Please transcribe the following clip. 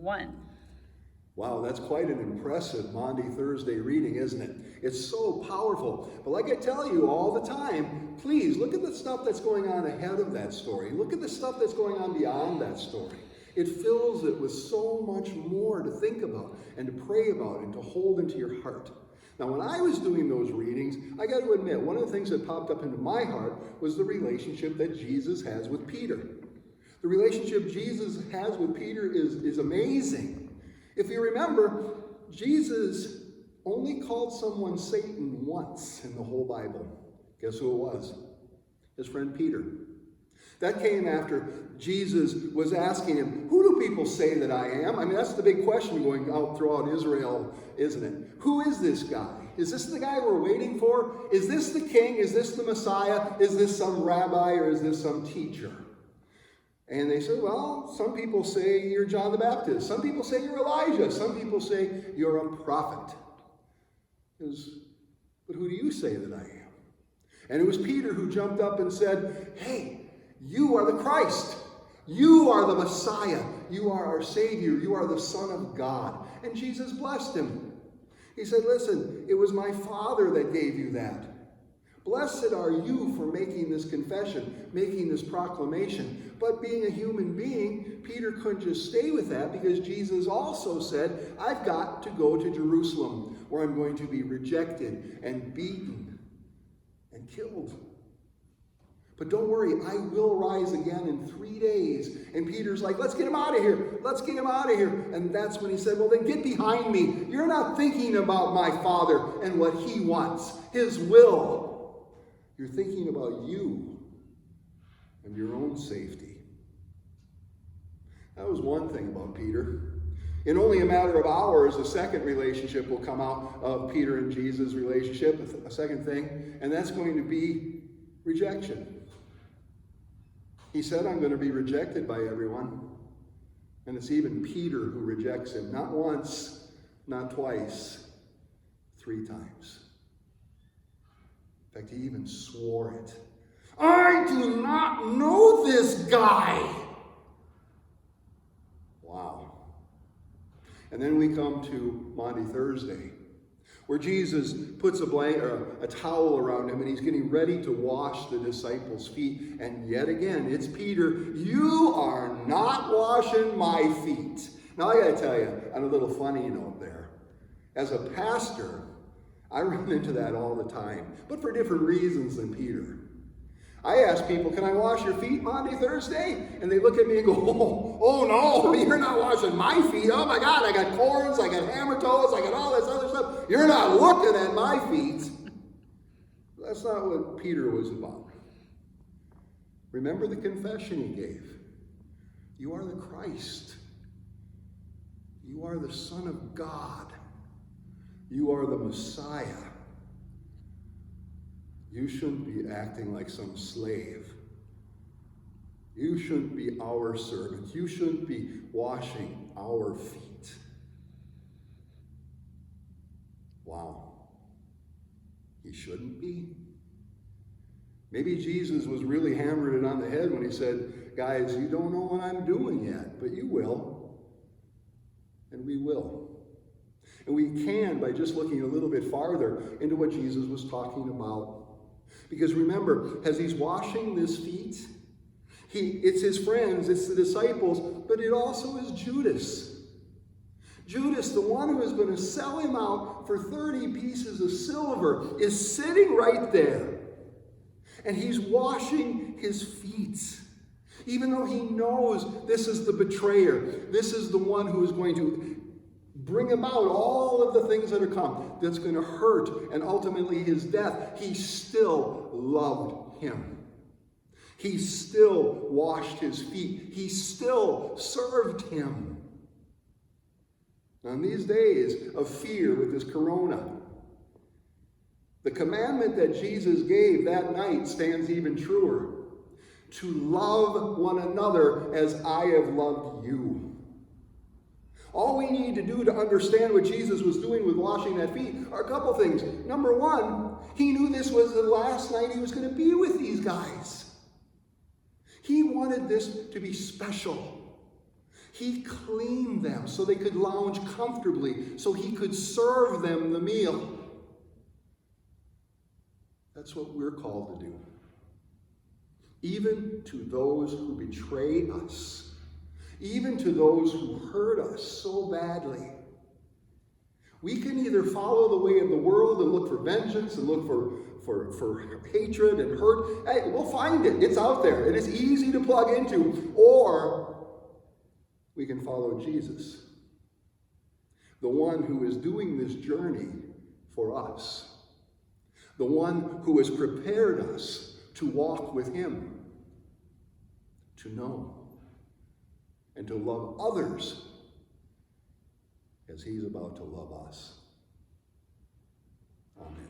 1. Wow, that's quite an impressive Maundy Thursday reading, isn't it? It's so powerful. But like I tell you all the time, please look at the stuff that's going on ahead of that story. Look at the stuff that's going on beyond that story. It fills it with so much more to think about and to pray about and to hold into your heart. Now, when I was doing those readings, I got to admit, one of the things that popped up into my heart was the relationship that Jesus has with Peter. The relationship Jesus has with Peter is amazing. If you remember, Jesus only called someone Satan once in the whole Bible. Guess who it was? His friend Peter. That came after Jesus was asking him, who do people say that I am? I mean, that's the big question going out throughout Israel, isn't it? Who is this guy? Is this the guy we're waiting for? Is this the king? Is this the Messiah? Is this some rabbi or is this some teacher? And they said, well, some people say you're John the Baptist. Some people say you're Elijah. Some people say you're a prophet. But who do you say that I am? And it was Peter who jumped up and said, hey, you are the Christ. You are the Messiah. You are our Savior. You are the Son of God. And Jesus blessed him. He said, listen, it was my Father that gave you that. Blessed are you for making this confession, making this proclamation. But being a human being, Peter couldn't just stay with that because Jesus also said, I've got to go to Jerusalem where I'm going to be rejected and beaten and killed. But don't worry, I will rise again in 3 days. And Peter's like, let's get him out of here. Let's get him out of here. And that's when he said, well, then get behind me. You're not thinking about my Father and what he wants, his will. You're thinking about you and your own safety. That was one thing about Peter. In only a matter of hours, a second relationship will come out of Peter and Jesus' relationship, a second thing, and that's going to be rejection. He said, I'm going to be rejected by everyone. And it's even Peter who rejects him. Not once, not twice, 3 times. In fact, he even swore it. I do not know this guy. Wow. And then we come to Maundy Thursday, where Jesus puts a towel around him and he's getting ready to wash the disciples' feet. And yet again, it's Peter, you are not washing my feet. Now, I got to tell you, on a little funny note there, as a pastor, I run into that all the time, but for different reasons than Peter. I ask people, can I wash your feet Maundy Thursday? And they look at me and go, oh no, you're not washing my feet. Oh my God, I got corns, I got hammer toes, I got all this other stuff. You're not looking at my feet. That's not what Peter was about. Remember the confession he gave. You are the Christ. You are the Son of God. You are the Messiah. You shouldn't be acting like some slave. You shouldn't be our servant. You shouldn't be washing our feet. Wow. He shouldn't be. Maybe Jesus was really hammering it on the head when he said, guys, you don't know what I'm doing yet, but you will. And we will. And we can by just looking a little bit farther into what Jesus was talking about. Because remember, as he's washing his feet, it's his friends, it's the disciples, but it also is Judas. Judas, the one who is going to sell him out for 30 pieces of silver, is sitting right there. And he's washing his feet. Even though he knows this is the betrayer, this is the one who is going to bring about all of the things that are come, that's going to hurt, and ultimately his death, he still loved him. He still washed his feet. He still served him. Now, in these days of fear with this corona, the commandment that Jesus gave that night stands even truer. To love one another as I have loved you. All we need to do to understand what Jesus was doing with washing that feet are a couple things. Number one, he knew this was the last night he was going to be with these guys. He wanted this to be special. He cleaned them so they could lounge comfortably, so he could serve them the meal. That's what we're called to do. Even to those who betray us, even to those who hurt us so badly. We can either follow the way of the world and look for vengeance and look for hatred and hurt. Hey, we'll find it. It's out there. It is easy to plug into. Or we can follow Jesus, the one who is doing this journey for us, the one who has prepared us to walk with him, to know and to love others as he's about to love us. Amen.